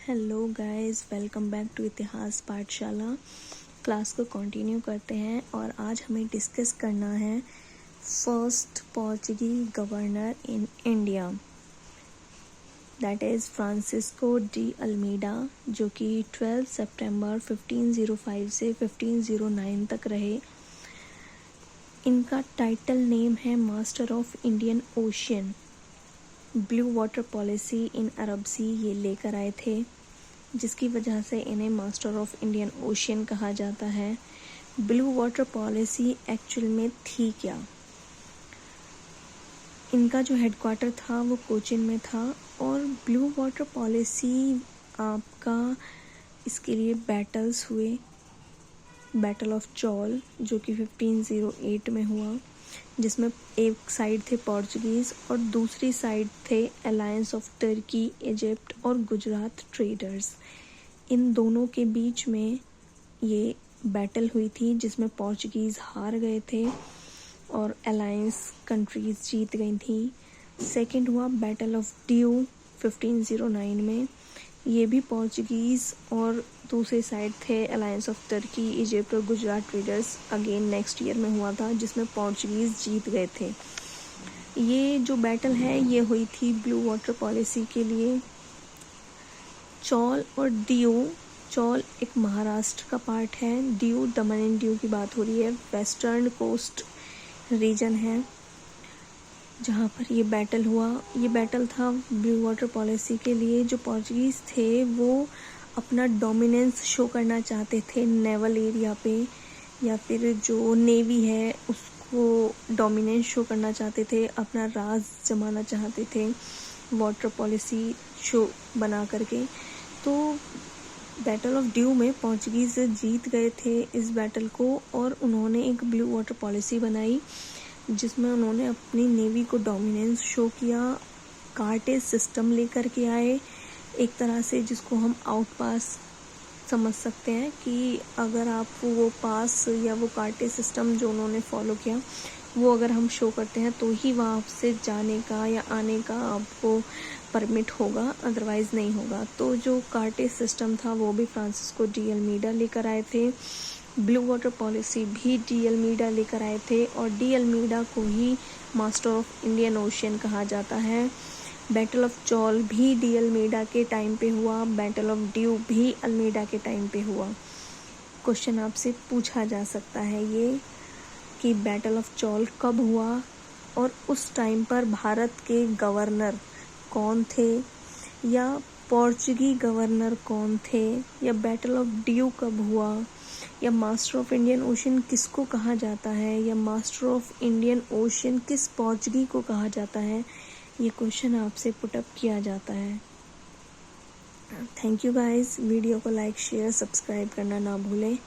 Hello guys, welcome back to Itihas Pathshala. Class को continue करते हैं और आज हमें डिस्कस करना है first Portuguese governor in India, that is Francisco de Almeida, जो कि 12 सितंबर 1505 से 1509 तक रहे। इनका टाइटल नेम है master of Indian ocean. Blue water policy in Arab sea ये लेकर आए थे, जिसकी वजह से इन्हें मास्टर ऑफ इंडियन ओशियन कहा जाता है। ब्लू वाटर पॉलिसी एक्चुअल में थी क्या? इनका जो हेडक्वार्टर था वो कोचिन में था और ब्लू वाटर पॉलिसी आपका इसके लिए बैटल्स हुए। बैटल ऑफ चौल जो कि 1508 में हुआ, जिसमें एक साइड थे पोर्चुगीज़ और दूसरी साइड थे अलायंस ऑफ टर्की, इजिप्ट और गुजरात ट्रेडर्स। इन दोनों के बीच में ये बैटल हुई थी, जिसमें पोर्चुगीज़ हार गए थे और अलायंस कंट्रीज़ जीत गई थी। सेकंड हुआ बैटल ऑफ ड्यू 1509 में। ये भी पोर्चुगीज़ और दूसरी साइड थे अलायंस ऑफ टर्की, इजिप्ट और Gujarat traders. Again next year में हुआ था, जिसमें पोर्चुगीज़ जीत गए थे। ये जो बैटल है ये हुई थी ब्लू वाटर पॉलिसी के लिए। चौल और ड्यू, चौल एक महाराष्ट्र का पार्ट है, ड्यू दमन एंड ड्यू की बात हो रही है, वेस्टर्न कोस्ट रीजन है जहाँ पर ये बैटल हुआ। ये बैटल था ब्लू वाटर पॉलिसी के लिए। जो पोर्चुगीज़ थे वो अपना डोमिनेंस शो करना चाहते थे नेवल एरिया पे, या फिर जो नेवी है उसको डोमिनेंस शो करना चाहते थे, अपना राज जमाना चाहते थे वाटर पॉलिसी शो बना करके। तो बैटल ऑफ ड्यू में पोर्चुगीज़ जीत गए थे इस बैटल को और उन्होंने एक ब्लू वाटर पॉलिसी बनाई, जिसमें उन्होंने अपनी नेवी को डोमिनेंस शो किया। कार्टेज सिस्टम लेकर के आए एक तरह से, जिसको हम आउट पास समझ सकते हैं कि अगर आप वो पास या वो कार्टेज सिस्टम जो उन्होंने फॉलो किया वो अगर हम शो करते हैं तो ही वहाँ से जाने का या आने का आपको परमिट होगा, अदरवाइज़ नहीं होगा। तो जो कार्टेज सिस्टम था वो भी फ्रांसिस्को डी अल्मीडा लेकर आए थे। ब्लू वाटर पॉलिसी भी डी अल्मीडा लेकर आए थे और डी अल्मीडा को ही मास्टर ऑफ इंडियन ओशियन कहा जाता है। बैटल ऑफ चौल भी डी अल्मीडा के टाइम पे हुआ, बैटल ऑफ ड्यू भी अल्मीडा के टाइम पे हुआ। क्वेश्चन आपसे पूछा जा सकता है ये कि बैटल ऑफ चौल कब हुआ और उस टाइम पर भारत के गवर्नर कौन थे, या पोर्चुगी गवर्नर कौन थे, या बैटल ऑफ ड्यू कब हुआ, या मास्टर ऑफ इंडियन ओशियन किसको कहा जाता है, या मास्टर ऑफ इंडियन ओशियन किस पोर्चुगी को कहा जाता है। ये क्वेश्चन आपसे पुटअप किया जाता है। Thank you guys. वीडियो को लाइक, शेयर, सब्सक्राइब करना ना भूलें।